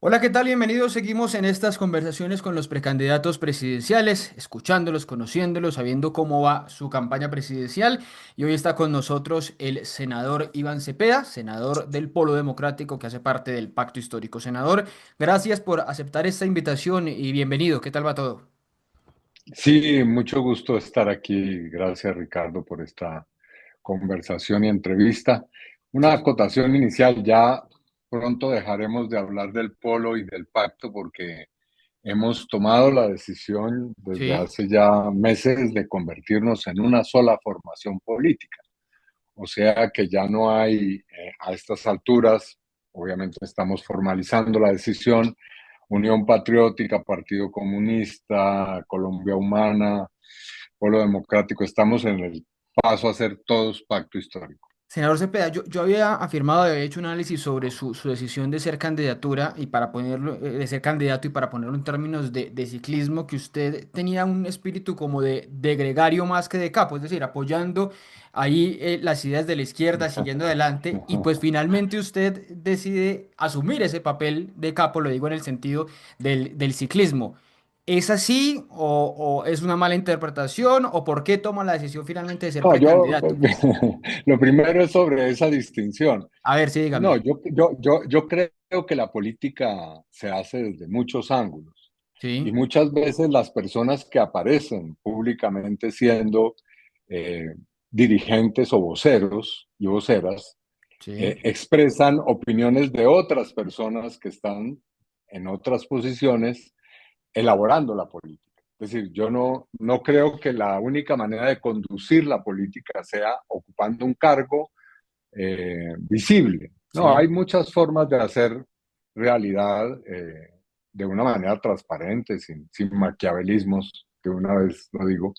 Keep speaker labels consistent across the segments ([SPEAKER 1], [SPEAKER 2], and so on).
[SPEAKER 1] Hola, ¿qué tal? Bienvenidos. Seguimos en estas conversaciones con los precandidatos presidenciales, escuchándolos, conociéndolos, sabiendo cómo va su campaña presidencial. Y hoy está con nosotros el senador Iván Cepeda, senador del Polo Democrático, que hace parte del Pacto Histórico. Senador, gracias por aceptar esta invitación y bienvenido. ¿Qué tal va todo?
[SPEAKER 2] Sí, mucho gusto estar aquí. Gracias, Ricardo, por esta conversación y entrevista. Una acotación inicial, ya pronto dejaremos de hablar del polo y del pacto porque hemos tomado la decisión desde
[SPEAKER 1] Sí.
[SPEAKER 2] hace ya meses de convertirnos en una sola formación política. O sea que ya no hay, a estas alturas, obviamente estamos formalizando la decisión, Unión Patriótica, Partido Comunista, Colombia Humana, Polo Democrático, estamos en el paso a hacer todos pacto histórico.
[SPEAKER 1] Senador Cepeda, yo había afirmado, había hecho un análisis sobre su decisión de ser candidatura y para ponerlo, de ser candidato y para ponerlo en términos de ciclismo, que usted tenía un espíritu como de gregario más que de capo, es decir, apoyando ahí las ideas de la izquierda, siguiendo adelante, y pues finalmente usted decide asumir ese papel de capo, lo digo en el sentido del ciclismo. ¿Es así o es una mala interpretación o por qué toma la decisión finalmente de ser
[SPEAKER 2] No,
[SPEAKER 1] precandidato?
[SPEAKER 2] lo primero es sobre esa distinción.
[SPEAKER 1] A ver, sí,
[SPEAKER 2] No,
[SPEAKER 1] dígame.
[SPEAKER 2] yo creo que la política se hace desde muchos ángulos y
[SPEAKER 1] Sí,
[SPEAKER 2] muchas veces las personas que aparecen públicamente siendo eh, dirigentes o voceros y voceras
[SPEAKER 1] sí,
[SPEAKER 2] expresan opiniones de otras personas que están en otras posiciones elaborando la política. Es decir, yo no creo que la única manera de conducir la política sea ocupando un cargo visible. No, hay
[SPEAKER 1] sí.
[SPEAKER 2] muchas formas de hacer realidad de una manera transparente, sin maquiavelismos, de una vez lo digo,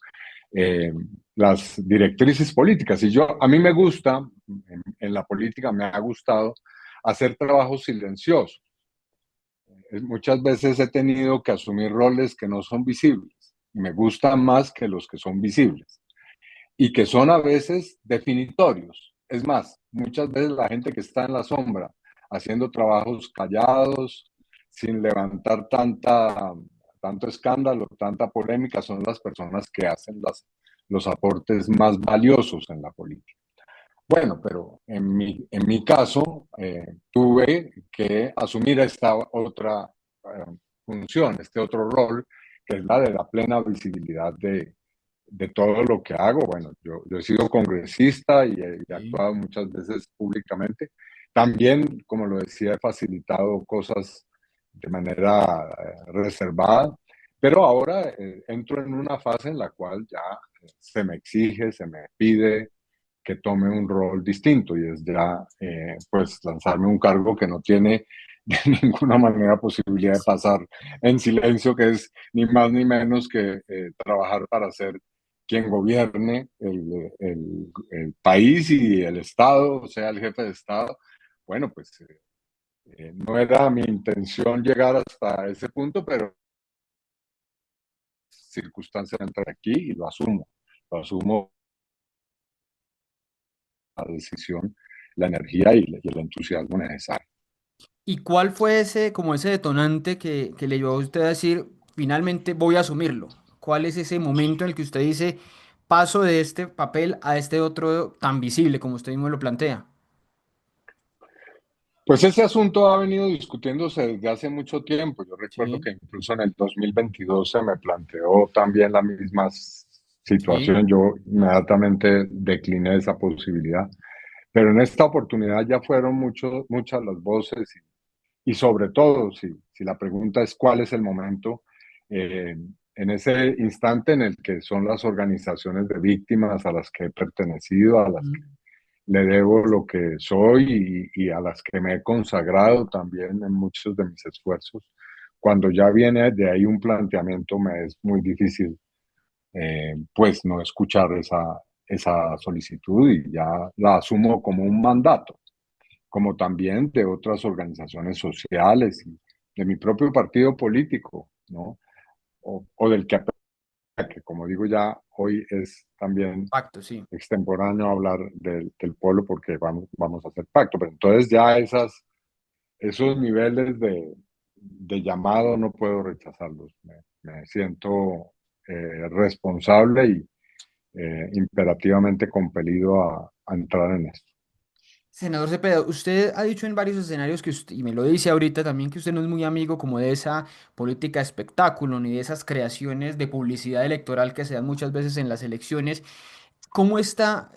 [SPEAKER 2] eh, las directrices políticas. Y a mí me gusta, en la política me ha gustado hacer trabajos silenciosos. Muchas veces he tenido que asumir roles que no son visibles y me gustan más que los que son visibles y que son a veces definitorios. Es más, muchas veces la gente que está en la sombra haciendo trabajos callados, sin levantar tanto escándalo, tanta polémica, son las personas que hacen los aportes más valiosos en la política. Bueno, pero en mi caso tuve que asumir esta otra función, este otro rol, que es la de la plena visibilidad de todo lo que hago. Bueno, yo he sido congresista y he
[SPEAKER 1] Sí.
[SPEAKER 2] actuado muchas veces públicamente. También, como lo decía, he facilitado cosas de manera reservada, pero ahora entro en una fase en la cual ya se me exige, se me pide que tome un rol distinto y es ya pues lanzarme un cargo que no tiene de ninguna manera posibilidad de pasar en silencio, que es ni más ni menos que trabajar para ser quien gobierne el país y el Estado, o sea, el jefe de Estado. Bueno, pues no era mi intención llegar hasta ese punto, pero circunstancias entran aquí y lo asumo la decisión, la energía y el entusiasmo necesario.
[SPEAKER 1] ¿Y cuál fue ese, como ese detonante que le llevó a usted a decir, finalmente voy a asumirlo? ¿Cuál es ese momento en el que usted dice, paso de este papel a este otro tan visible como usted mismo lo plantea?
[SPEAKER 2] Pues ese asunto ha venido discutiéndose desde hace mucho tiempo. Yo recuerdo
[SPEAKER 1] Sí,
[SPEAKER 2] que incluso en el 2022 se me planteó también la misma
[SPEAKER 1] sí,
[SPEAKER 2] situación. Yo inmediatamente decliné esa posibilidad. Pero en esta oportunidad ya fueron muchas las voces y sobre todo, si la pregunta es cuál es el momento, eh, en ese instante en el que son las organizaciones de víctimas a las que he pertenecido, a las
[SPEAKER 1] mm,
[SPEAKER 2] le debo lo que soy y a las que me he consagrado también en muchos de mis esfuerzos. Cuando ya viene de ahí un planteamiento, me es muy difícil pues no escuchar esa solicitud y ya la asumo como un mandato, como también de otras organizaciones sociales y de mi propio partido político, ¿no? O del que, como digo ya, hoy es también
[SPEAKER 1] pacto, sí.
[SPEAKER 2] extemporáneo hablar del pueblo porque vamos a hacer pacto. Pero entonces ya esos niveles de llamado no puedo rechazarlos. Me siento responsable y imperativamente compelido a entrar en esto.
[SPEAKER 1] Senador Cepeda, usted ha dicho en varios escenarios que y me lo dice ahorita también, que usted no es muy amigo como de esa política de espectáculo ni de esas creaciones de publicidad electoral que se dan muchas veces en las elecciones. ¿Cómo está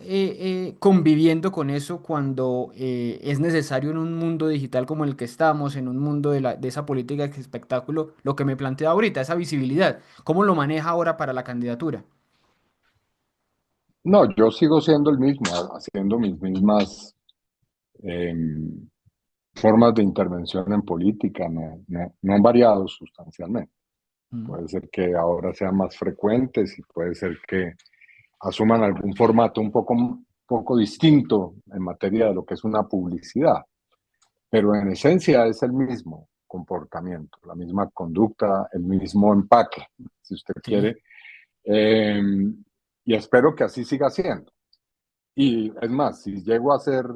[SPEAKER 1] conviviendo con eso cuando es necesario en un mundo digital como el que estamos, en un mundo de esa política de espectáculo, lo que me plantea ahorita, esa visibilidad? ¿Cómo lo maneja ahora para la candidatura?
[SPEAKER 2] No, yo sigo siendo el mismo, haciendo mis mismas eh, formas de intervención en política, no han variado sustancialmente.
[SPEAKER 1] Mm,
[SPEAKER 2] Puede ser que ahora sean más frecuentes y puede ser que asuman algún formato poco distinto en materia de lo que es una publicidad, pero en esencia es el mismo comportamiento, la misma conducta, el mismo empaque, si usted
[SPEAKER 1] sí.
[SPEAKER 2] quiere, eh, y espero que así siga siendo. Y es más, si llego a ser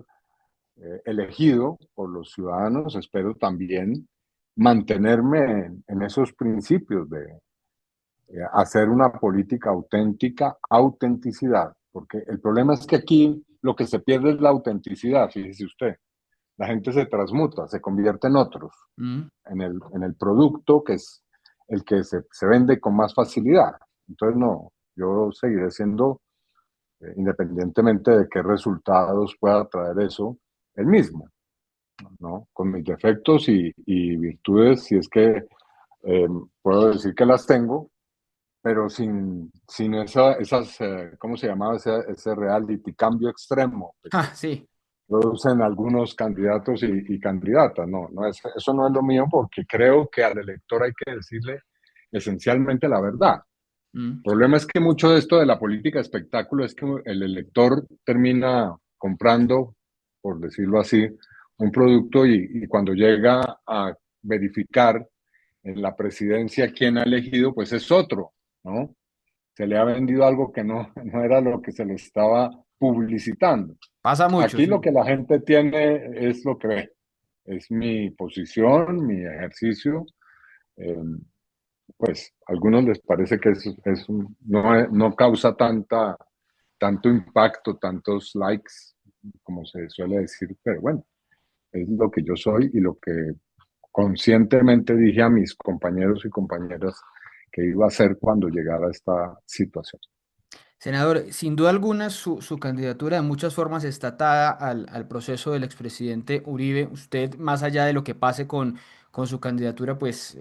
[SPEAKER 2] elegido por los ciudadanos, espero también mantenerme en esos principios de hacer una política auténtica, autenticidad, porque el problema es que aquí lo que se pierde es la autenticidad, fíjese usted. La gente se transmuta, se convierte en otros,
[SPEAKER 1] Mm.
[SPEAKER 2] en el producto que es el que se vende con más facilidad. Entonces, no, yo seguiré siendo, independientemente de qué resultados pueda traer eso, el mismo, ¿no? Con mis defectos y virtudes, si es que eh, puedo decir que las tengo, pero sin esas, ¿cómo se llamaba ese reality? Cambio extremo que
[SPEAKER 1] Ah, sí.
[SPEAKER 2] producen algunos candidatos y candidatas. No, eso no es lo mío porque creo que al elector hay que decirle esencialmente la verdad.
[SPEAKER 1] Mm.
[SPEAKER 2] El problema es que mucho de esto de la política de espectáculo es que el elector termina comprando, por decirlo así, un producto y cuando llega a verificar en la presidencia quién ha elegido, pues es otro, ¿no? Se le ha vendido algo que no era lo que se le estaba publicitando.
[SPEAKER 1] Pasa mucho,
[SPEAKER 2] Aquí lo
[SPEAKER 1] sí.
[SPEAKER 2] que la gente tiene es lo que ve, es mi posición, mi ejercicio. Eh, pues a algunos les parece que no causa tanto impacto, tantos likes, como se suele decir, pero bueno, es lo que yo soy y lo que conscientemente dije a mis compañeros y compañeras que iba a hacer cuando llegara a esta situación.
[SPEAKER 1] Senador, sin duda alguna su candidatura de muchas formas está atada al proceso del expresidente Uribe. Usted, más allá de lo que pase con su candidatura, pues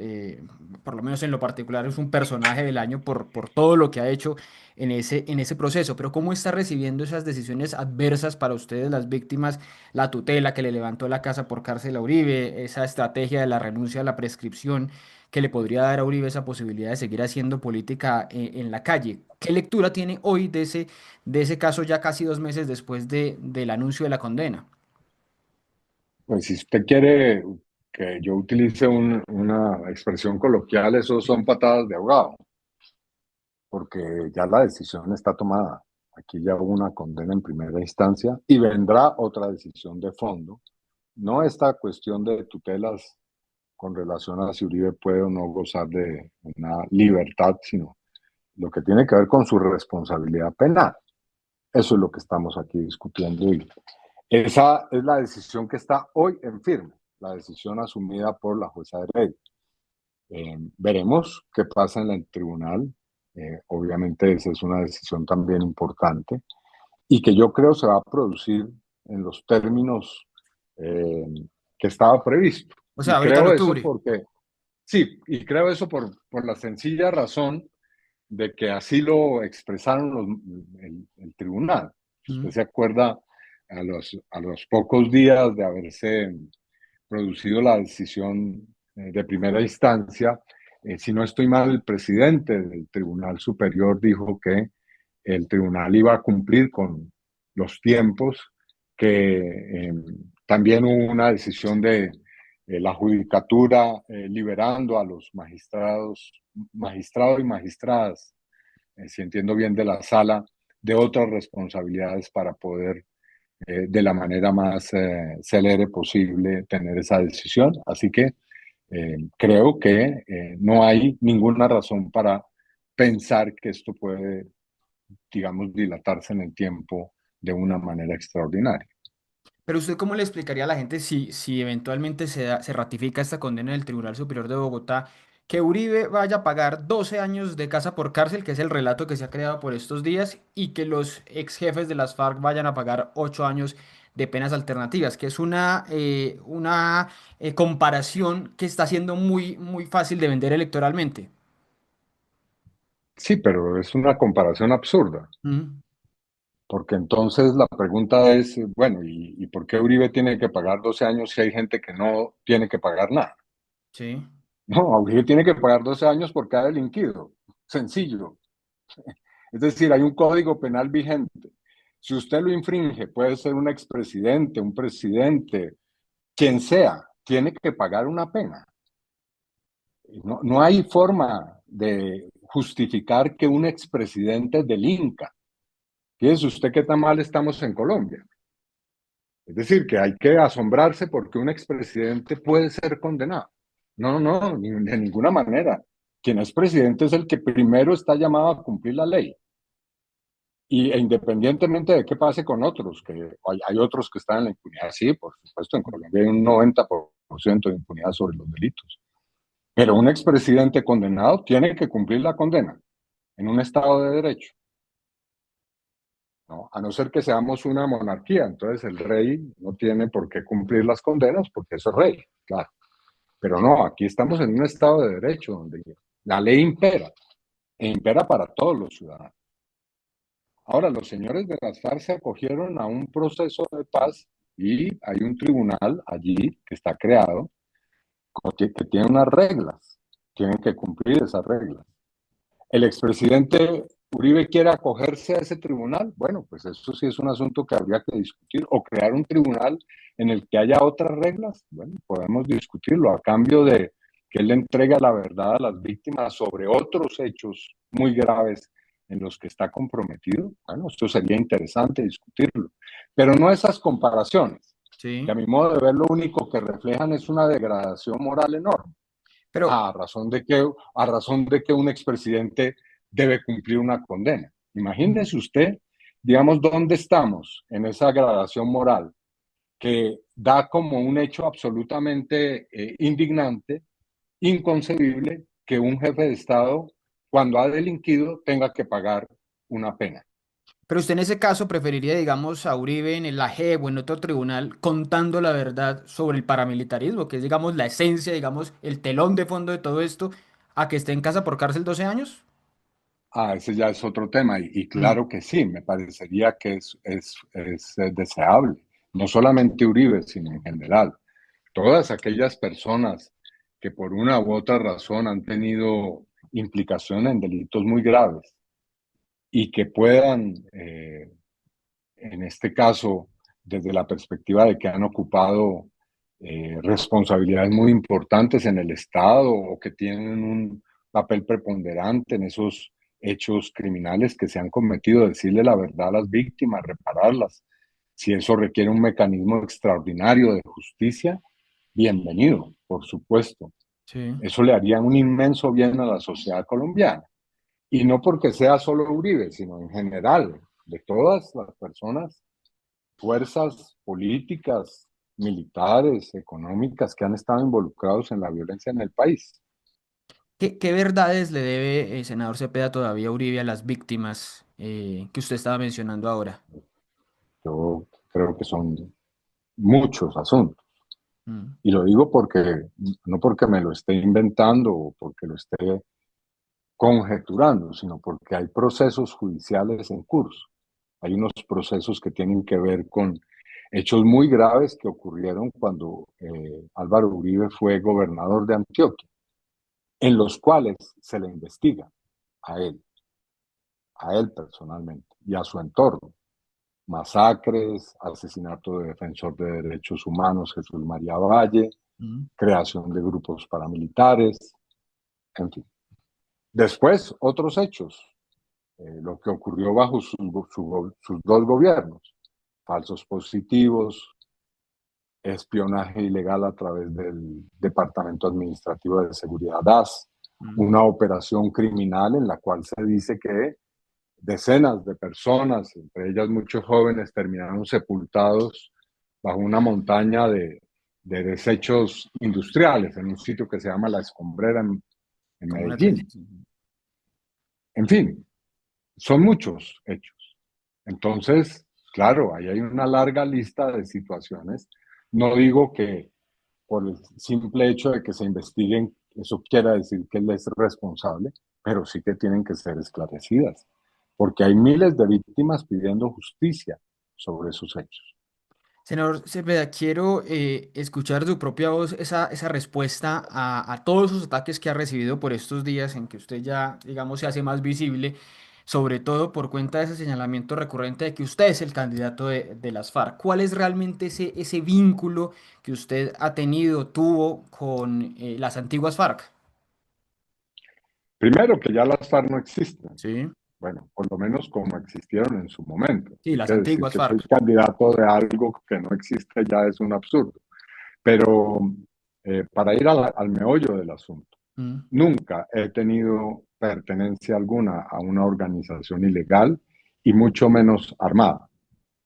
[SPEAKER 1] por lo menos en lo particular es un personaje del año por todo lo que ha hecho en ese proceso. Pero ¿cómo está recibiendo esas decisiones adversas para ustedes, las víctimas, la tutela que le levantó la casa por cárcel a Uribe, esa estrategia de la renuncia a la prescripción que le podría dar a Uribe esa posibilidad de seguir haciendo política en la calle? ¿Qué lectura tiene hoy de ese caso ya casi 2 meses después del anuncio de la condena?
[SPEAKER 2] Pues si usted quiere que yo utilice una expresión coloquial, esos son patadas de ahogado, porque ya la decisión está tomada. Aquí ya hubo una condena en primera instancia y vendrá otra decisión de fondo. No esta cuestión de tutelas con relación a si Uribe puede o no gozar de una libertad, sino lo que tiene que ver con su responsabilidad penal. Eso es lo que estamos aquí discutiendo y esa es la decisión que está hoy en firme, la decisión asumida por la jueza de ley. Veremos qué pasa en el tribunal. Obviamente esa es una decisión también importante y que yo creo se va a producir en los términos eh, que estaba previsto.
[SPEAKER 1] O sea,
[SPEAKER 2] Y
[SPEAKER 1] ahorita en
[SPEAKER 2] creo eso
[SPEAKER 1] octubre.
[SPEAKER 2] porque, sí, y creo eso por la sencilla razón de que así lo expresaron el tribunal. Si usted
[SPEAKER 1] Mm.
[SPEAKER 2] se acuerda, a los pocos días de haberse producido la decisión de primera instancia, si no estoy mal, el presidente del Tribunal Superior dijo que el tribunal iba a cumplir con los tiempos, que también hubo una decisión de la judicatura liberando a los magistrados y magistradas, si entiendo bien, de la sala, de otras responsabilidades para poder de la manera más célere posible tener esa decisión. Así que Creo que no hay ninguna razón para pensar que esto puede, digamos, dilatarse en el tiempo de una manera extraordinaria.
[SPEAKER 1] Pero usted, ¿cómo le explicaría a la gente si eventualmente se ratifica esta condena del Tribunal Superior de Bogotá, que Uribe vaya a pagar 12 años de casa por cárcel, que es el relato que se ha creado por estos días, y que los ex jefes de las FARC vayan a pagar 8 años de penas alternativas, que es una comparación que está siendo muy, muy fácil de vender electoralmente?
[SPEAKER 2] Sí, pero es una comparación absurda,
[SPEAKER 1] Mm,
[SPEAKER 2] porque entonces la pregunta es, bueno, ¿y por qué Uribe tiene que pagar 12 años si hay gente que no tiene que pagar nada?
[SPEAKER 1] sí.
[SPEAKER 2] No, Uribe tiene que pagar 12 años porque ha delinquido. Sencillo. Es decir, hay un código penal vigente. Si usted lo infringe, puede ser un expresidente, un presidente, quien sea, tiene que pagar una pena. No, no hay forma de justificar que un expresidente delinca. Fíjese usted qué tan mal estamos en Colombia. Es decir, que hay que asombrarse porque un expresidente puede ser condenado. No, no, de ninguna manera. Quien es presidente es el que primero está llamado a cumplir la ley. E independientemente de qué pase con otros, que hay otros que están en la impunidad, sí, por supuesto, en Colombia hay un 90% de impunidad sobre los delitos. Pero un expresidente condenado tiene que cumplir la condena en un Estado de Derecho, ¿no? A no ser que seamos una monarquía, entonces el rey no tiene por qué cumplir las condenas porque eso es rey, claro. Pero no, aquí estamos en un Estado de Derecho donde la ley impera e impera para todos los ciudadanos. Ahora, los señores de las FARC se acogieron a un proceso de paz y hay un tribunal allí que está creado que tiene unas reglas, tienen que cumplir esas reglas. ¿El expresidente Uribe quiere acogerse a ese tribunal? Bueno, pues eso sí es un asunto que habría que discutir, o crear un tribunal en el que haya otras reglas. Bueno, podemos discutirlo a cambio de que él le entregue la verdad a las víctimas sobre otros hechos muy graves en los que está comprometido. Bueno, esto sería interesante discutirlo, pero no esas comparaciones, que
[SPEAKER 1] Sí.
[SPEAKER 2] a mi modo de ver lo único que reflejan es una degradación moral enorme
[SPEAKER 1] Pero,
[SPEAKER 2] a razón de que un expresidente debe cumplir una condena. Imagínese usted, digamos, dónde estamos en esa gradación moral que da como un hecho absolutamente indignante, inconcebible, que un jefe de Estado, cuando ha delinquido, tenga que pagar una pena.
[SPEAKER 1] Pero usted en ese caso preferiría, digamos, a Uribe en el AGEP o en otro tribunal contando la verdad sobre el paramilitarismo, que es, digamos, la esencia, digamos, el telón de fondo de todo esto, a que esté en casa por cárcel 12 años.
[SPEAKER 2] Ah, ese ya es otro tema y
[SPEAKER 1] Mm,
[SPEAKER 2] claro que sí, me parecería que es deseable, no solamente Uribe, sino en general. Todas aquellas personas que por una u otra razón han tenido implicación en delitos muy graves y que puedan, en este caso, desde la perspectiva de que han ocupado responsabilidades muy importantes en el Estado o que tienen un papel preponderante en esos hechos criminales que se han cometido, decirle la verdad a las víctimas, repararlas. Si eso requiere un mecanismo extraordinario de justicia, bienvenido, por supuesto.
[SPEAKER 1] sí.
[SPEAKER 2] Eso le haría un inmenso bien a la sociedad colombiana. Y no porque sea solo Uribe, sino en general, de todas las personas, fuerzas políticas, militares, económicas que han estado involucrados en la violencia en el país.
[SPEAKER 1] ¿Qué verdades le debe, senador Cepeda, todavía Uribe a las víctimas que usted estaba mencionando ahora?
[SPEAKER 2] Yo creo que son muchos asuntos.
[SPEAKER 1] Mm,
[SPEAKER 2] Y lo digo porque, no porque me lo esté inventando o porque lo esté conjeturando, sino porque hay procesos judiciales en curso. Hay unos procesos que tienen que ver con hechos muy graves que ocurrieron cuando Álvaro Uribe fue gobernador de Antioquia, en los cuales se le investiga a él, a él personalmente y a su entorno. Masacres, asesinato de defensor de derechos humanos Jesús María Valle,
[SPEAKER 1] mm,
[SPEAKER 2] creación de grupos paramilitares, en fin. Después, otros hechos, lo que ocurrió bajo sus dos gobiernos, falsos positivos, espionaje ilegal a través del Departamento Administrativo de Seguridad DAS,
[SPEAKER 1] Mm.
[SPEAKER 2] una operación criminal en la cual se dice que decenas de personas, entre ellas muchos jóvenes, terminaron sepultados bajo una montaña de desechos industriales en un sitio que se llama La Escombrera en
[SPEAKER 1] Como una 13.
[SPEAKER 2] Medellín. En fin, son muchos hechos. Entonces, claro, ahí hay una larga lista de situaciones. No digo que por el simple hecho de que se investiguen, eso quiera decir que él es responsable, pero sí que tienen que ser esclarecidas, porque hay miles de víctimas pidiendo justicia sobre esos hechos.
[SPEAKER 1] Senador Cepeda, quiero escuchar de su propia voz esa respuesta a todos esos ataques que ha recibido por estos días en que usted ya, digamos, se hace más visible, sobre todo por cuenta de ese señalamiento recurrente de que usted es el candidato de las FARC. ¿Cuál es realmente ese vínculo que usted ha tenido, tuvo con las antiguas FARC?
[SPEAKER 2] Primero, que ya las FARC no existen,
[SPEAKER 1] Sí,
[SPEAKER 2] bueno, por lo menos como existieron en su momento.
[SPEAKER 1] sí,
[SPEAKER 2] Así
[SPEAKER 1] las
[SPEAKER 2] que decir
[SPEAKER 1] antiguas
[SPEAKER 2] que soy
[SPEAKER 1] FARC.
[SPEAKER 2] candidato de algo que no existe ya es un absurdo. Pero para ir al meollo del asunto,
[SPEAKER 1] Mm,
[SPEAKER 2] nunca he tenido pertenencia alguna a una organización ilegal y mucho menos armada.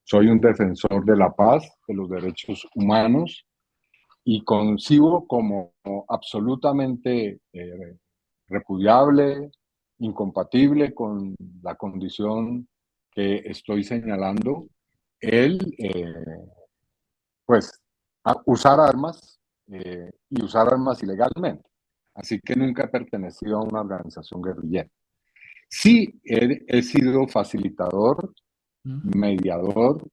[SPEAKER 2] Soy un defensor de la paz, de los derechos humanos y concibo como absolutamente repudiable, incompatible con la condición que estoy señalando, el pues usar armas y usar armas ilegalmente. Así que nunca he pertenecido a una organización guerrillera. Sí, he sido facilitador,
[SPEAKER 1] mm,
[SPEAKER 2] mediador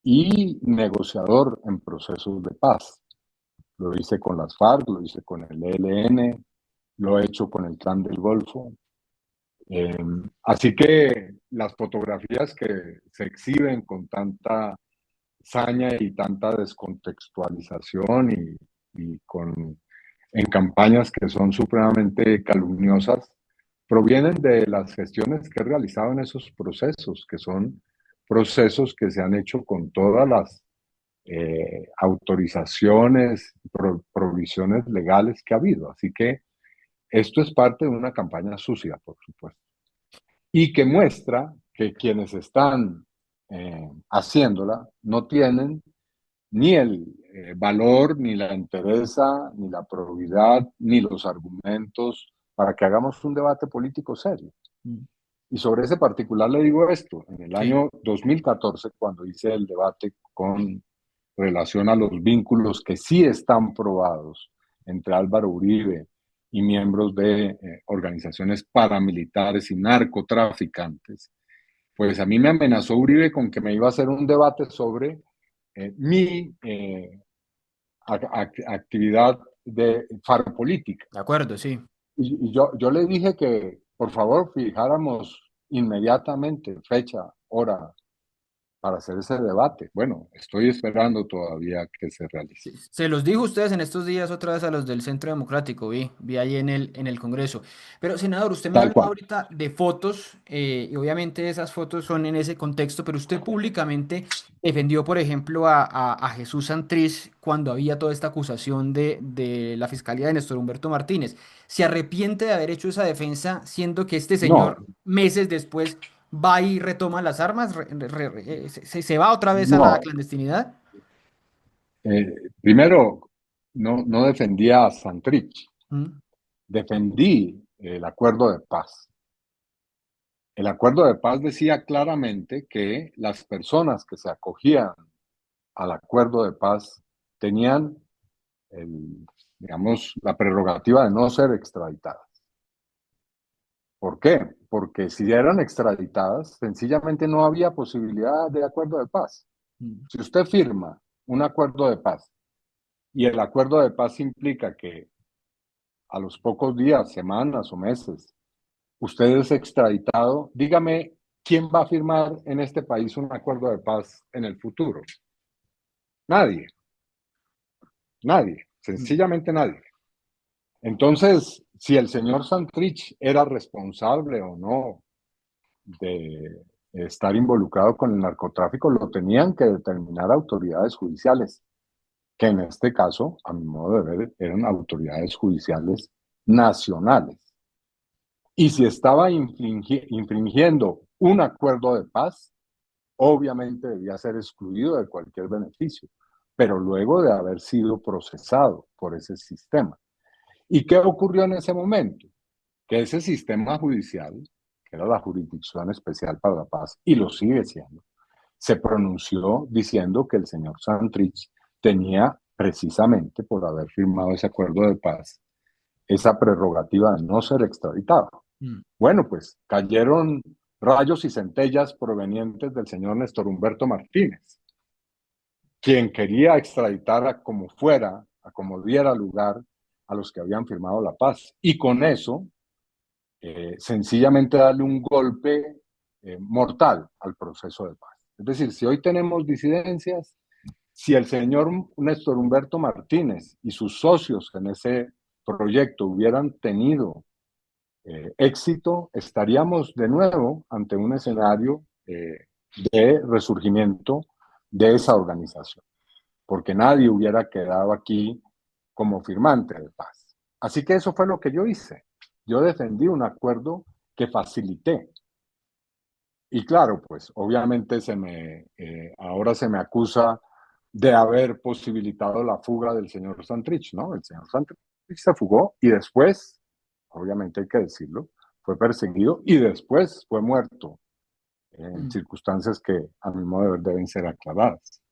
[SPEAKER 2] y negociador en procesos de paz. Lo hice con las FARC, lo hice con el ELN, lo he hecho con el Clan del Golfo. Eh, Así que las fotografías que se exhiben con tanta saña y tanta descontextualización y en campañas que son supremamente calumniosas, provienen de las gestiones que he realizado en esos procesos, que son procesos que se han hecho con todas las autorizaciones, provisiones legales que ha habido. Así que esto es parte de una campaña sucia, por supuesto, y que muestra que quienes están haciéndola no tienen ni el valor, ni la entereza, ni la probidad, ni los argumentos para que hagamos un debate político serio.
[SPEAKER 1] mm,
[SPEAKER 2] Y sobre ese particular le digo esto, en el
[SPEAKER 1] sí.
[SPEAKER 2] año 2014, cuando hice el debate con relación a los vínculos que sí están probados entre Álvaro Uribe y miembros de organizaciones paramilitares y narcotraficantes, pues a mí me amenazó Uribe con que me iba a hacer un debate sobre mi actividad de farmapolítica.
[SPEAKER 1] De acuerdo, sí.
[SPEAKER 2] Y yo le dije que por favor fijáramos inmediatamente fecha, hora para hacer ese debate. Bueno, estoy esperando todavía que se realice.
[SPEAKER 1] Sí, se los dijo ustedes en estos días otra vez a los del Centro Democrático, vi ahí en el Congreso. Pero, senador, usted me
[SPEAKER 2] Tal
[SPEAKER 1] hablaba
[SPEAKER 2] cual.
[SPEAKER 1] ahorita de fotos, y obviamente esas fotos son en ese contexto, pero usted públicamente defendió, por ejemplo, a Jesús Santrich cuando había toda esta acusación de la Fiscalía de Néstor Humberto Martínez. ¿Se arrepiente de haber hecho esa defensa, siendo que este
[SPEAKER 2] No,
[SPEAKER 1] señor, meses después, va y retoma las armas, se va otra vez a la
[SPEAKER 2] no.
[SPEAKER 1] clandestinidad?
[SPEAKER 2] Primero, no defendía a Santrich,
[SPEAKER 1] Mm,
[SPEAKER 2] defendí el acuerdo de paz. El acuerdo de paz decía claramente que las personas que se acogían al acuerdo de paz tenían, el, digamos, la prerrogativa de no ser extraditadas. ¿Por qué? Porque si eran extraditadas, sencillamente no había posibilidad de acuerdo de paz.
[SPEAKER 1] mm.
[SPEAKER 2] Si usted firma un acuerdo de paz y el acuerdo de paz implica que a los pocos días, semanas o meses, usted es extraditado, dígame, ¿quién va a firmar en este país un acuerdo de paz en el futuro? Nadie, nadie,
[SPEAKER 1] Mm.
[SPEAKER 2] sencillamente nadie. Entonces, si el señor Santrich era responsable o no de estar involucrado con el narcotráfico, lo tenían que determinar autoridades judiciales. que en este caso, a mi modo de ver, eran autoridades judiciales nacionales. Y si estaba infringiendo un acuerdo de paz, obviamente debía ser excluido de cualquier beneficio, pero luego de haber sido procesado por ese sistema. ¿Y qué ocurrió en ese momento? Que ese sistema judicial, que era la Jurisdicción Especial para la Paz, y lo sigue siendo, se pronunció diciendo que el señor Santrich tenía, precisamente por haber firmado ese acuerdo de paz, esa prerrogativa de no ser extraditado.
[SPEAKER 1] Mm.
[SPEAKER 2] Bueno, pues cayeron rayos y centellas provenientes del señor Néstor Humberto Martínez, quien quería extraditar a como fuera, a como diera lugar a los que habían firmado la paz. Y con eso, sencillamente darle un golpe mortal al proceso de paz. Es decir, si hoy tenemos disidencias, si el señor Néstor Humberto Martínez y sus socios en ese proyecto hubieran tenido éxito, estaríamos de nuevo ante un escenario de resurgimiento de esa organización, porque nadie hubiera quedado aquí como firmante de paz. Así que eso fue lo que yo hice. Yo defendí un acuerdo que facilité. Y claro, pues obviamente ahora se me acusa de haber posibilitado la fuga del señor Santrich, ¿no? El señor Santrich se fugó y después, obviamente hay que decirlo, fue perseguido y después fue muerto en
[SPEAKER 1] Mm.
[SPEAKER 2] circunstancias que a mi modo de ver deben ser aclaradas.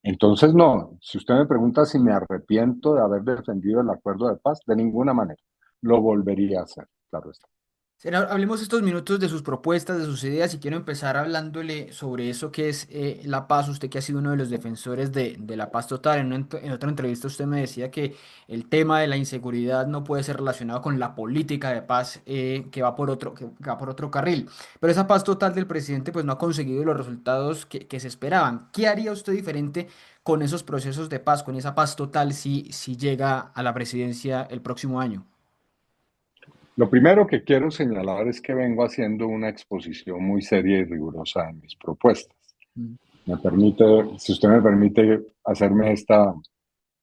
[SPEAKER 2] Entonces, no, si usted me pregunta si me arrepiento de haber defendido el acuerdo de paz, de ninguna manera. Lo volvería a hacer, claro está.
[SPEAKER 1] Senador, hablemos estos minutos de sus propuestas, de sus ideas, y quiero empezar hablándole sobre eso que es la paz. Usted que ha sido uno de los defensores de la paz total. En otra entrevista usted me decía que el tema de la inseguridad no puede ser relacionado con la política de paz que va por que va por otro carril. Pero esa paz total del presidente pues no ha conseguido los resultados que se esperaban. ¿Qué haría usted diferente con esos procesos de paz, con esa paz total si llega a la presidencia el próximo año?
[SPEAKER 2] Lo primero que quiero señalar es que vengo haciendo una exposición muy seria y rigurosa de mis propuestas.
[SPEAKER 1] Mm.
[SPEAKER 2] Me permite, si usted me permite hacerme esta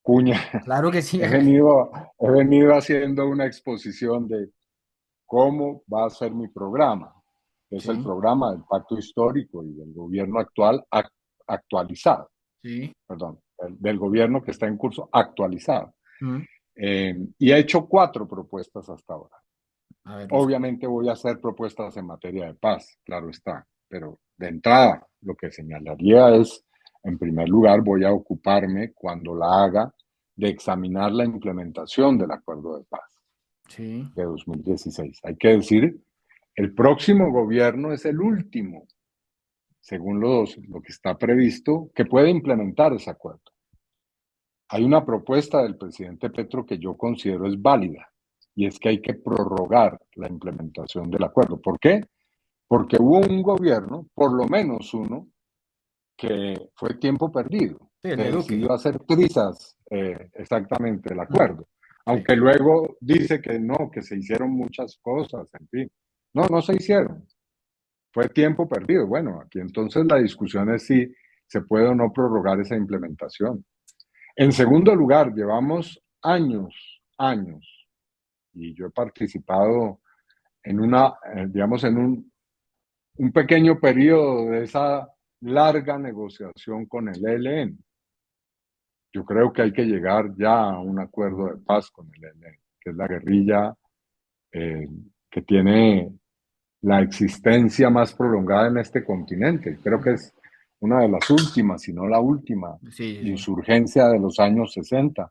[SPEAKER 2] cuña,
[SPEAKER 1] Claro que sí.
[SPEAKER 2] he venido haciendo una exposición de cómo va a ser mi programa, que es el
[SPEAKER 1] Sí,
[SPEAKER 2] programa del Pacto Histórico y del gobierno actual actualizado,
[SPEAKER 1] sí.
[SPEAKER 2] perdón, del gobierno que está en curso actualizado.
[SPEAKER 1] Mm.
[SPEAKER 2] Y he hecho 4 propuestas hasta ahora.
[SPEAKER 1] A ver, los...
[SPEAKER 2] Obviamente voy a hacer propuestas en materia de paz, claro está, pero de entrada lo que señalaría es, en primer lugar, voy a ocuparme cuando la haga de examinar la implementación del acuerdo de paz
[SPEAKER 1] Sí,
[SPEAKER 2] de 2016. Hay que decir, el próximo gobierno es el último, según lo que está previsto, que puede implementar ese acuerdo. Hay una propuesta del presidente Petro que yo considero es válida, y es que hay que prorrogar la implementación del acuerdo. ¿Por qué? Porque hubo un gobierno, por lo menos uno, que fue tiempo perdido,
[SPEAKER 1] sí, el
[SPEAKER 2] que
[SPEAKER 1] de Duque.
[SPEAKER 2] decidió hacer prisas exactamente el
[SPEAKER 1] Mm.
[SPEAKER 2] acuerdo,
[SPEAKER 1] Sí,
[SPEAKER 2] aunque luego dice que no, que se hicieron muchas cosas, en fin. No, no se hicieron, fue tiempo perdido. Bueno, aquí entonces la discusión es si se puede o no prorrogar esa implementación. En segundo lugar, llevamos años, y yo he participado en digamos, en un pequeño periodo de esa larga negociación con el ELN. Yo creo que hay que llegar ya a un acuerdo de paz con el ELN, que es la guerrilla eh, que tiene la existencia más prolongada en este continente. Creo que es una de las últimas, si no la última,
[SPEAKER 1] sí, sí, sí.
[SPEAKER 2] insurgencia de los años 60.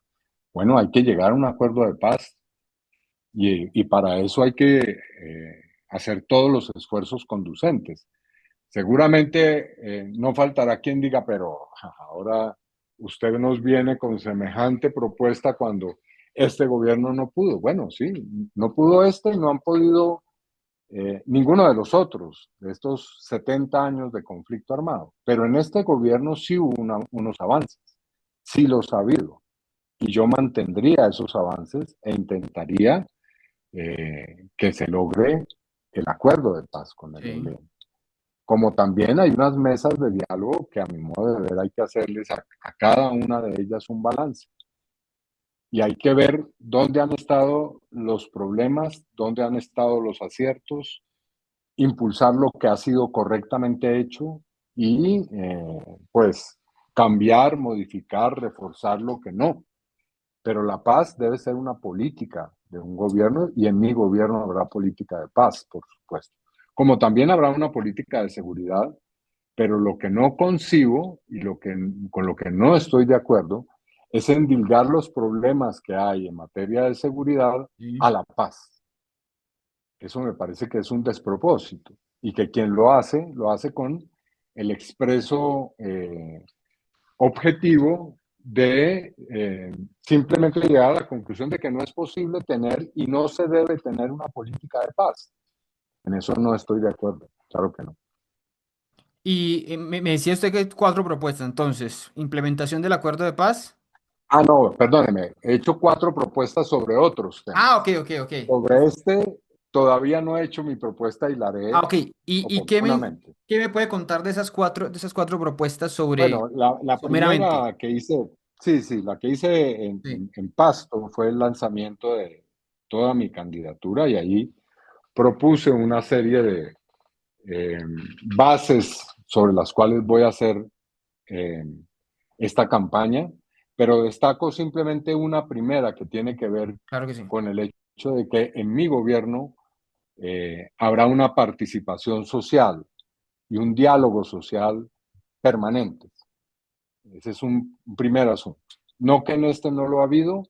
[SPEAKER 2] Bueno, hay que llegar a un acuerdo de paz y para eso hay que hacer todos los esfuerzos conducentes. Seguramente no faltará quien diga, pero ahora usted nos viene con semejante propuesta cuando este gobierno no pudo. Bueno, sí, no pudo este y no han podido ninguno de los otros, de estos 70 años de conflicto armado. Pero en este gobierno sí hubo unos avances, sí los ha habido. Y yo mantendría esos avances e intentaría que se logre el acuerdo de paz con el
[SPEAKER 1] Sí.
[SPEAKER 2] ELN. como también hay unas mesas de diálogo que a mi modo de ver hay que hacerles a cada una de ellas un balance. Y hay que ver dónde han estado los problemas, dónde han estado los aciertos, impulsar lo que ha sido correctamente hecho y pues cambiar, modificar, reforzar lo que no. Pero la paz debe ser una política de un gobierno y en mi gobierno habrá política de paz, por supuesto. Como también habrá una política de seguridad, pero lo que no concibo y con lo que no estoy de acuerdo es endilgar los problemas que hay en materia de seguridad
[SPEAKER 1] Sí.
[SPEAKER 2] a la paz. Eso me parece que es un despropósito y que quien lo hace con el expreso objetivo de simplemente llegar a la conclusión de que no es posible tener y no se debe tener una política de paz. En eso no estoy de acuerdo, claro que no.
[SPEAKER 1] Y me decía usted que hay cuatro propuestas, entonces, implementación del acuerdo de paz.
[SPEAKER 2] Ah, no, perdóneme, he hecho cuatro propuestas sobre otros
[SPEAKER 1] Ah, ok,
[SPEAKER 2] temas.
[SPEAKER 1] ok, ok.
[SPEAKER 2] Sobre este todavía no he hecho mi propuesta y la
[SPEAKER 1] Ah,
[SPEAKER 2] haré
[SPEAKER 1] ok. ¿Y
[SPEAKER 2] oportunamente.
[SPEAKER 1] qué me puede contar de esas cuatro propuestas sobre,
[SPEAKER 2] Bueno, la
[SPEAKER 1] someramente?
[SPEAKER 2] primera que hice, sí, sí, la que hice
[SPEAKER 1] Sí,
[SPEAKER 2] en Pasto fue el lanzamiento de toda mi candidatura y ahí propuse una serie de eh, bases sobre las cuales voy a hacer eh, esta campaña, pero destaco simplemente una primera que tiene que ver
[SPEAKER 1] claro que sí.
[SPEAKER 2] con el hecho de que en mi gobierno habrá una participación social y un diálogo social permanente. Ese es un primer asunto. No que en este no lo ha habido,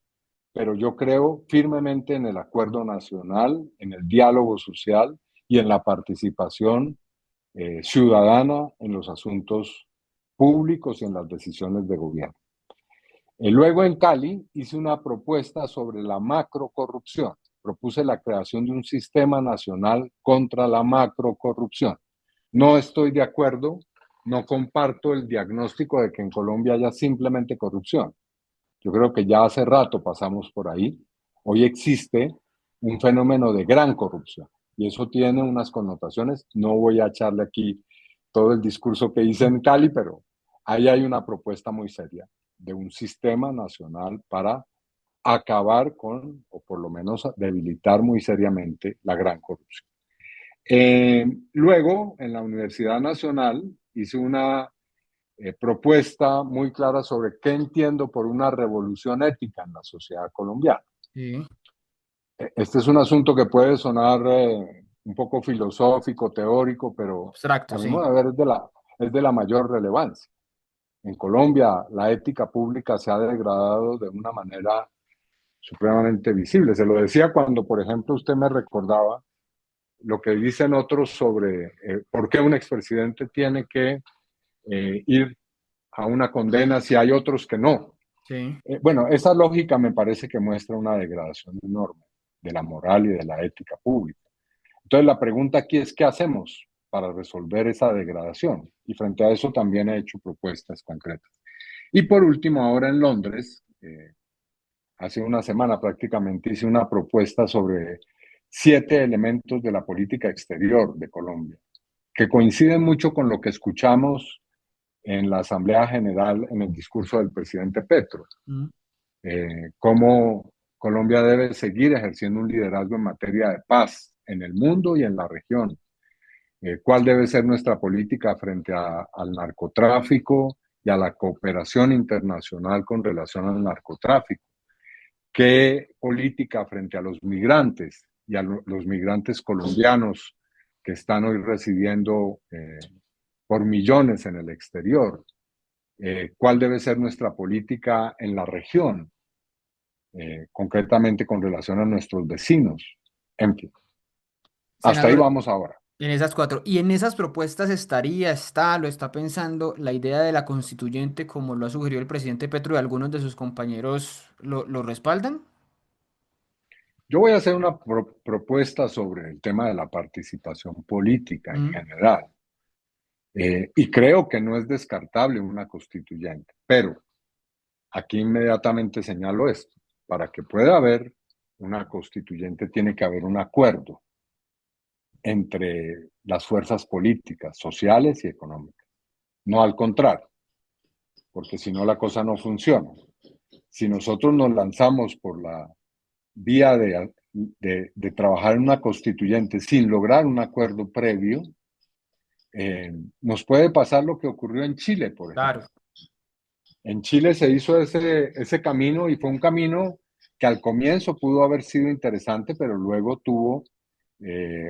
[SPEAKER 2] pero yo creo firmemente en el acuerdo nacional, en el diálogo social y en la participación ciudadana en los asuntos públicos y en las decisiones de gobierno. Luego en Cali hice una propuesta sobre la macrocorrupción. Propuse la creación de un sistema nacional contra la macrocorrupción. No estoy de acuerdo, no comparto el diagnóstico de que en Colombia haya simplemente corrupción. Yo creo que ya hace rato pasamos por ahí. Hoy existe un fenómeno de gran corrupción y eso tiene unas connotaciones. No voy a echarle aquí todo el discurso que hice en Cali, pero ahí hay una propuesta muy seria de un sistema nacional para acabar con, o por lo menos debilitar muy seriamente, la gran corrupción. Luego, en la Universidad Nacional, hice una propuesta muy clara sobre qué entiendo por una revolución ética en la sociedad colombiana.
[SPEAKER 1] Sí.
[SPEAKER 2] Este es un asunto que puede sonar un poco filosófico, teórico, pero
[SPEAKER 1] Abstracto,
[SPEAKER 2] a mi
[SPEAKER 1] sí.
[SPEAKER 2] modo de ver es de la mayor relevancia. En Colombia, la ética pública se ha degradado de una manera supremamente visible. Se lo decía cuando, por ejemplo, usted me recordaba lo que dicen otros sobre por qué un expresidente tiene que ir a una condena si hay otros que no.
[SPEAKER 1] Sí.
[SPEAKER 2] Bueno, esa lógica me parece que muestra una degradación enorme de la moral y de la ética pública. Entonces, la pregunta aquí es, ¿qué hacemos para resolver esa degradación? Y frente a eso también he hecho propuestas concretas. Y por último, ahora en Londres, hace una semana prácticamente hice una propuesta sobre 7 elementos de la política exterior de Colombia, que coinciden mucho con lo que escuchamos en la Asamblea General en el discurso del presidente Petro.
[SPEAKER 1] Mm.
[SPEAKER 2] Cómo Colombia debe seguir ejerciendo un liderazgo en materia de paz en el mundo y en la región. Cuál debe ser nuestra política frente al narcotráfico y a la cooperación internacional con relación al narcotráfico. ¿Qué política frente a los migrantes y a los migrantes colombianos que están hoy residiendo por millones en el exterior? ¿Cuál debe ser nuestra política en la región? Concretamente con relación a nuestros vecinos. En fin, hasta ahí
[SPEAKER 1] Senador,
[SPEAKER 2] vamos ahora.
[SPEAKER 1] en esas cuatro. ¿Y en esas propuestas lo está pensando la idea de la constituyente, como lo ha sugerido el presidente Petro y algunos de sus compañeros lo respaldan?
[SPEAKER 2] Yo voy a hacer una propuesta sobre el tema de la participación política en
[SPEAKER 1] Mm.
[SPEAKER 2] general. Y creo que no es descartable una constituyente, pero aquí inmediatamente señalo esto. Para que pueda haber una constituyente tiene que haber un acuerdo. entre las fuerzas políticas, sociales y económicas. No al contrario, porque si no la cosa no funciona. Si nosotros nos lanzamos por la vía de trabajar en una constituyente sin lograr un acuerdo previo, nos puede pasar lo que ocurrió en Chile, por ejemplo.
[SPEAKER 1] Claro.
[SPEAKER 2] En Chile se hizo ese camino y fue un camino que al comienzo pudo haber sido interesante, pero luego tuvo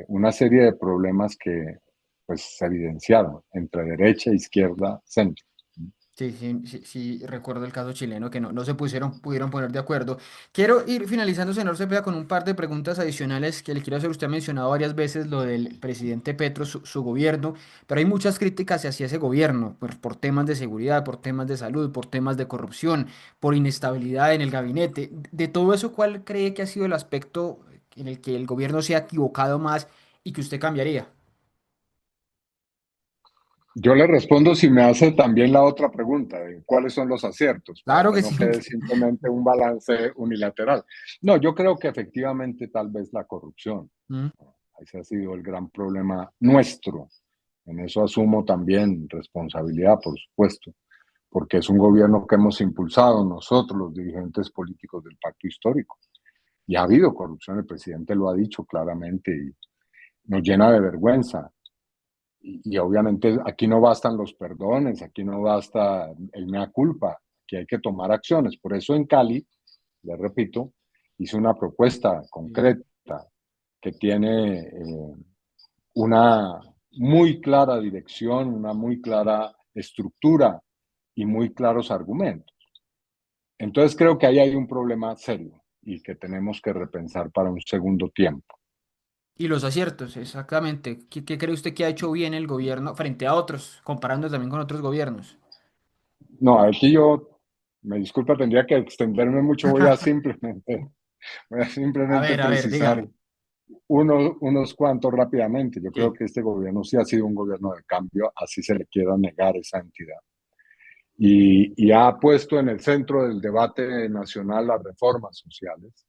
[SPEAKER 2] una serie de problemas que pues, se evidenciaron entre derecha, izquierda, centro.
[SPEAKER 1] Sí, sí, sí, sí, recuerdo el caso chileno que no se pudieron poner de acuerdo. Quiero ir finalizando, señor Cepeda, con un par de preguntas adicionales que le quiero hacer. Usted ha mencionado varias veces lo del presidente Petro, su gobierno, pero hay muchas críticas hacia ese gobierno, por temas de seguridad, por temas de salud, por temas de corrupción, por inestabilidad en el gabinete. De todo eso, ¿cuál cree que ha sido el aspecto en el que el gobierno se ha equivocado más y que usted cambiaría?
[SPEAKER 2] Yo le respondo si me hace también la otra pregunta, de cuáles son los aciertos, para
[SPEAKER 1] Claro
[SPEAKER 2] que
[SPEAKER 1] que
[SPEAKER 2] no
[SPEAKER 1] sí.
[SPEAKER 2] quede simplemente un balance unilateral. No, yo creo que efectivamente tal vez la corrupción,
[SPEAKER 1] Mm,
[SPEAKER 2] ese ha sido el gran problema nuestro. En eso asumo también responsabilidad, por supuesto, porque es un gobierno que hemos impulsado nosotros, los dirigentes políticos del pacto histórico. Y ha habido corrupción, el presidente lo ha dicho claramente y nos llena de vergüenza. Y obviamente aquí no bastan los perdones, aquí no basta el mea culpa, aquí hay que tomar acciones. Por eso en Cali, le repito, hice una propuesta
[SPEAKER 1] sí.
[SPEAKER 2] concreta que tiene una muy clara dirección, una muy clara estructura y muy claros argumentos. Entonces creo que ahí hay un problema serio y que tenemos que repensar para un segundo tiempo.
[SPEAKER 1] Y los aciertos, exactamente. ¿Qué cree usted que ha hecho bien el gobierno frente a otros, comparando también con otros gobiernos?
[SPEAKER 2] No, aquí yo, me disculpa, tendría que extenderme mucho, voy a simplemente
[SPEAKER 1] A ver,
[SPEAKER 2] precisar
[SPEAKER 1] dígame.
[SPEAKER 2] unos cuantos rápidamente. Yo creo
[SPEAKER 1] Sí.
[SPEAKER 2] que este gobierno sí ha sido un gobierno de cambio, así se le quiera negar esa entidad. Y ha puesto en el centro del debate nacional las reformas sociales.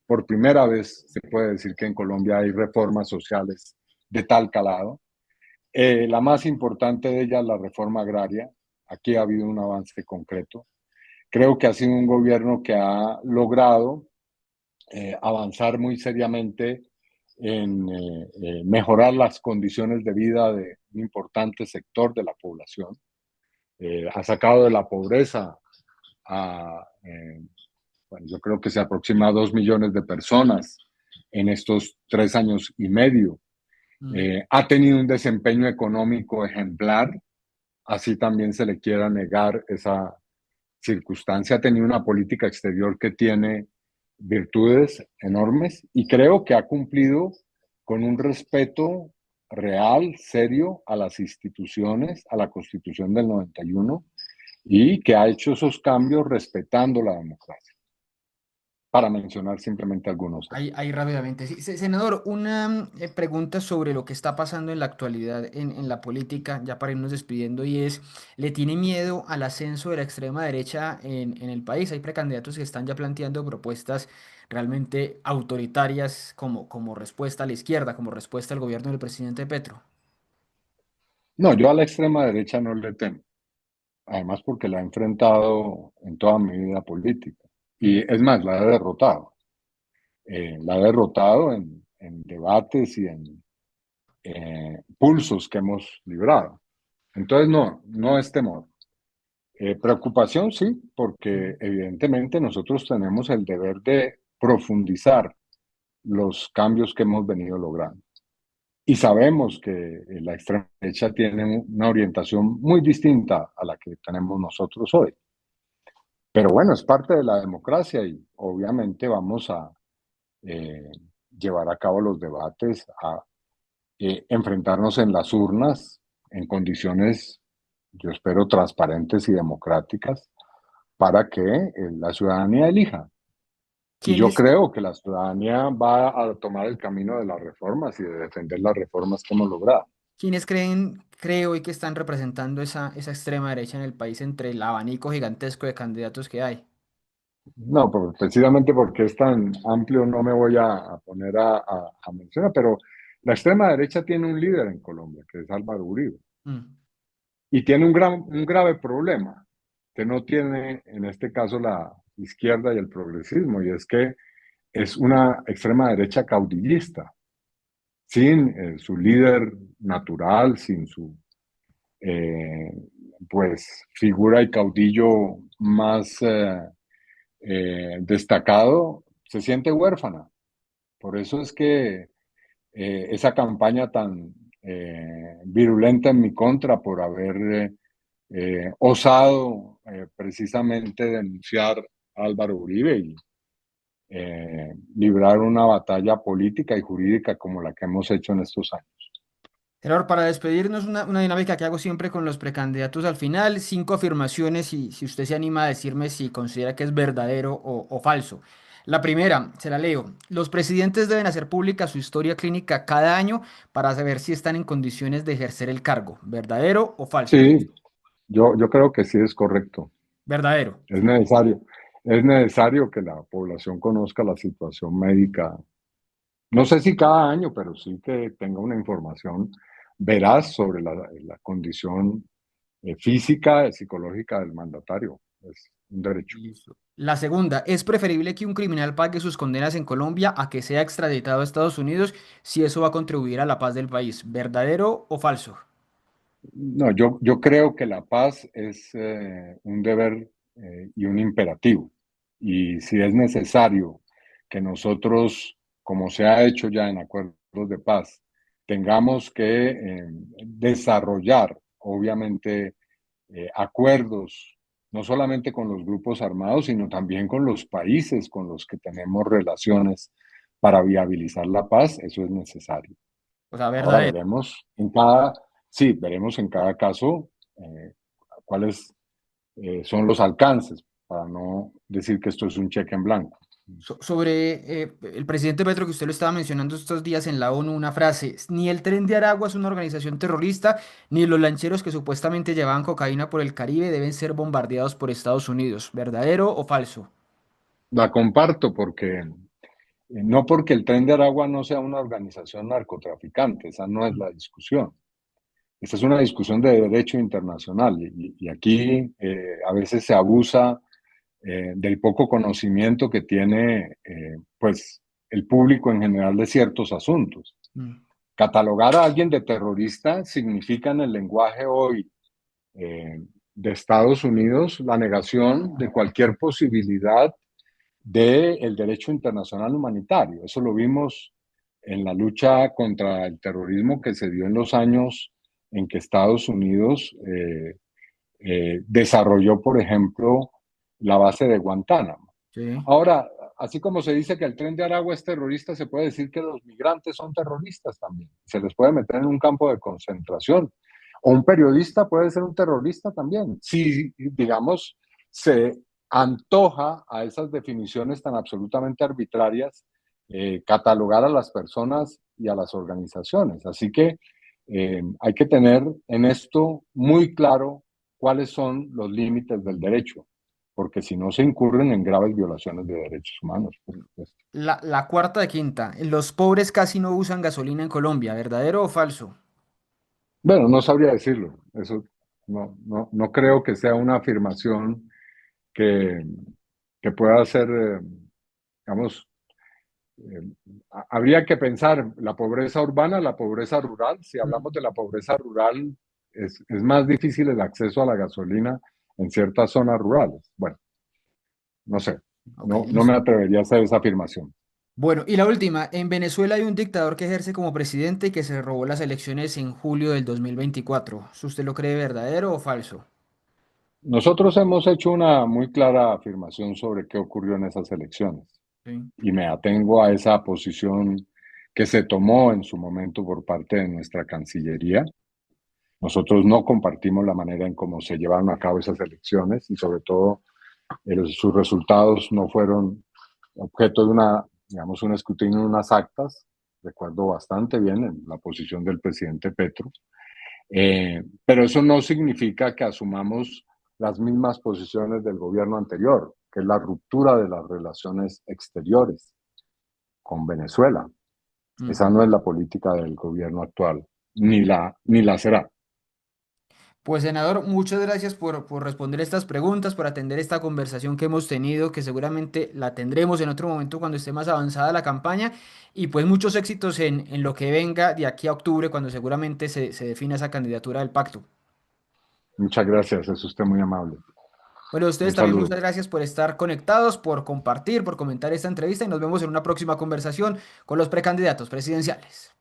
[SPEAKER 2] Por primera vez se puede decir que en Colombia hay reformas sociales de tal calado. La más importante de ellas, la reforma agraria. Aquí ha habido un avance concreto. Creo que ha sido un gobierno que ha logrado avanzar muy seriamente en mejorar las condiciones de vida de un importante sector de la población. Ha sacado de la pobreza a, bueno, yo creo que se aproxima a 2 millones de personas en estos 3 años y medio.
[SPEAKER 1] Mm.
[SPEAKER 2] Ha tenido un desempeño económico ejemplar, así también se le quiera negar esa circunstancia. Ha tenido una política exterior que tiene virtudes enormes y creo que ha cumplido con un respeto real, serio a las instituciones, a la Constitución del 91 y que ha hecho esos cambios respetando la democracia, para mencionar simplemente algunos
[SPEAKER 1] Ahí
[SPEAKER 2] ejemplos.
[SPEAKER 1] rápidamente. Sí, senador, una pregunta sobre lo que está pasando en la actualidad en la política, ya para irnos despidiendo, y es, ¿le tiene miedo al ascenso de la extrema derecha en el país? Hay precandidatos que están ya planteando propuestas realmente autoritarias como respuesta a la izquierda, como respuesta al gobierno del presidente Petro.
[SPEAKER 2] No, yo a la extrema derecha no le temo, además porque la he enfrentado en toda mi vida política y
[SPEAKER 1] Mm.
[SPEAKER 2] es más, la he derrotado en debates y en pulsos que hemos librado. Entonces, no, no es temor. Preocupación, sí, porque
[SPEAKER 1] Mm.
[SPEAKER 2] evidentemente nosotros tenemos el deber de profundizar los cambios que hemos venido logrando. Y sabemos que la extrema derecha tiene una orientación muy distinta a la que tenemos nosotros hoy. Pero bueno, es parte de la democracia y obviamente vamos a eh, llevar a cabo los debates, a enfrentarnos en las urnas en condiciones, yo espero, transparentes y democráticas para que la ciudadanía elija. Y yo
[SPEAKER 1] ¿Quiénes,
[SPEAKER 2] creo que la ciudadanía va a tomar el camino de las reformas y de defender las reformas que hemos logrado.
[SPEAKER 1] quiénes cree hoy que están representando esa extrema derecha en el país entre el abanico gigantesco de candidatos que hay?
[SPEAKER 2] No, precisamente porque es tan amplio no me voy a poner a mencionar, pero La extrema derecha tiene un líder en Colombia, que es Álvaro Uribe,
[SPEAKER 1] Mm.
[SPEAKER 2] y tiene un grave problema, que no tiene en este caso la izquierda y el progresismo, y es que es una extrema derecha caudillista, sin su líder natural, sin su eh, pues figura y caudillo más destacado, se siente huérfana. Por eso es que esa campaña tan virulenta en mi contra por haber osado precisamente denunciar a Álvaro Uribe y librar una batalla política y jurídica como la que hemos hecho en estos años.
[SPEAKER 1] Gerard, para despedirnos, una dinámica que hago siempre con los precandidatos al final, 5 afirmaciones y si usted se anima a decirme si considera que es verdadero o falso. La primera, se la leo. Los presidentes deben hacer pública su historia clínica cada año para saber si están en condiciones de ejercer el cargo. ¿Verdadero o falso?
[SPEAKER 2] Sí, yo creo que sí es correcto.
[SPEAKER 1] Verdadero.
[SPEAKER 2] Es necesario. Es necesario que la población conozca la situación médica. No sé si cada año, pero sí que tenga una información veraz sobre la condición física y psicológica del mandatario. Es un derecho.
[SPEAKER 1] Listo. La segunda, ¿es preferible que un criminal pague sus condenas en Colombia a que sea extraditado a Estados Unidos si eso va a contribuir a la paz del país? ¿Verdadero o falso?
[SPEAKER 2] No, yo creo que la paz es un deber y un imperativo. Y si es necesario que nosotros, como se ha hecho ya en acuerdos de paz, tengamos que desarrollar, obviamente, acuerdos, no solamente con los grupos armados, sino también con los países con los que tenemos relaciones para viabilizar la paz, eso es necesario.
[SPEAKER 1] O sea,
[SPEAKER 2] Ahora
[SPEAKER 1] verdadero.
[SPEAKER 2] veremos en cada, sí, veremos en cada caso cuáles son los alcances, para no decir que esto es un cheque en blanco.
[SPEAKER 1] Sobre el presidente Petro, que usted lo estaba mencionando estos días en la ONU, una frase, ni el Tren de Aragua es una organización terrorista, ni los lancheros que supuestamente llevaban cocaína por el Caribe deben ser bombardeados por Estados Unidos. ¿Verdadero o falso?
[SPEAKER 2] La comparto porque, no porque el Tren de Aragua no sea una organización narcotraficante, esa no es la discusión. Esta es una discusión de derecho internacional y aquí a veces se abusa del poco conocimiento que tiene pues el público en general de ciertos asuntos.
[SPEAKER 1] Mm.
[SPEAKER 2] Catalogar a alguien de terrorista significa en el lenguaje hoy eh, de Estados Unidos la negación de cualquier posibilidad del derecho internacional humanitario. Eso lo vimos en la lucha contra el terrorismo que se dio en los años en que Estados Unidos desarrolló, por ejemplo, la base de Guantánamo.
[SPEAKER 1] Sí.
[SPEAKER 2] Ahora, así como se dice que el Tren de Aragua es terrorista, se puede decir que los migrantes son terroristas también. Se les puede meter en un campo de concentración. O un periodista puede ser un terrorista también. Si, digamos, se antoja a esas definiciones tan absolutamente arbitrarias, catalogar a las personas y a las organizaciones. Así que hay que tener en esto muy claro cuáles son los límites del derecho, porque si no se incurren en graves violaciones de derechos humanos, por supuesto.
[SPEAKER 1] La cuarta de quinta, los pobres casi no usan gasolina en Colombia. ¿Verdadero o falso?
[SPEAKER 2] Bueno, no sabría decirlo, eso no creo que sea una afirmación que, que pueda ser, digamos, eh, habría que pensar la pobreza urbana, la pobreza rural. Si hablamos de la pobreza rural, es más difícil el acceso a la gasolina en ciertas zonas rurales. Bueno, no sé,
[SPEAKER 1] Ok,
[SPEAKER 2] no me
[SPEAKER 1] listo.
[SPEAKER 2] atrevería a hacer esa afirmación.
[SPEAKER 1] Bueno, y la última, en Venezuela hay un dictador que ejerce como presidente y que se robó las elecciones en julio del 2024. ¿Eso ¿Usted lo cree verdadero o falso?
[SPEAKER 2] Nosotros hemos hecho una muy clara afirmación sobre qué ocurrió en esas elecciones
[SPEAKER 1] Sí.
[SPEAKER 2] y me atengo a esa posición que se tomó en su momento por parte de nuestra Cancillería. Nosotros no compartimos la manera en cómo se llevaron a cabo esas elecciones y sobre todo sus resultados no fueron objeto de una, digamos, un escrutinio en unas actas. Recuerdo bastante bien la posición del presidente Petro. Pero eso no significa que asumamos las mismas posiciones del gobierno anterior, que es la ruptura de las relaciones exteriores con Venezuela.
[SPEAKER 1] Mm.
[SPEAKER 2] Esa no es la política del gobierno actual, ni la será.
[SPEAKER 1] Pues senador, muchas gracias por responder estas preguntas, por atender esta conversación que hemos tenido, que seguramente la tendremos en otro momento cuando esté más avanzada la campaña. Y pues muchos éxitos en lo que venga de aquí a octubre, cuando seguramente se defina esa candidatura del pacto.
[SPEAKER 2] Muchas gracias, es usted muy amable.
[SPEAKER 1] Bueno, a ustedes
[SPEAKER 2] Un
[SPEAKER 1] también
[SPEAKER 2] saludo.
[SPEAKER 1] muchas gracias por estar conectados, por compartir, por comentar esta entrevista y nos vemos en una próxima conversación con los precandidatos presidenciales.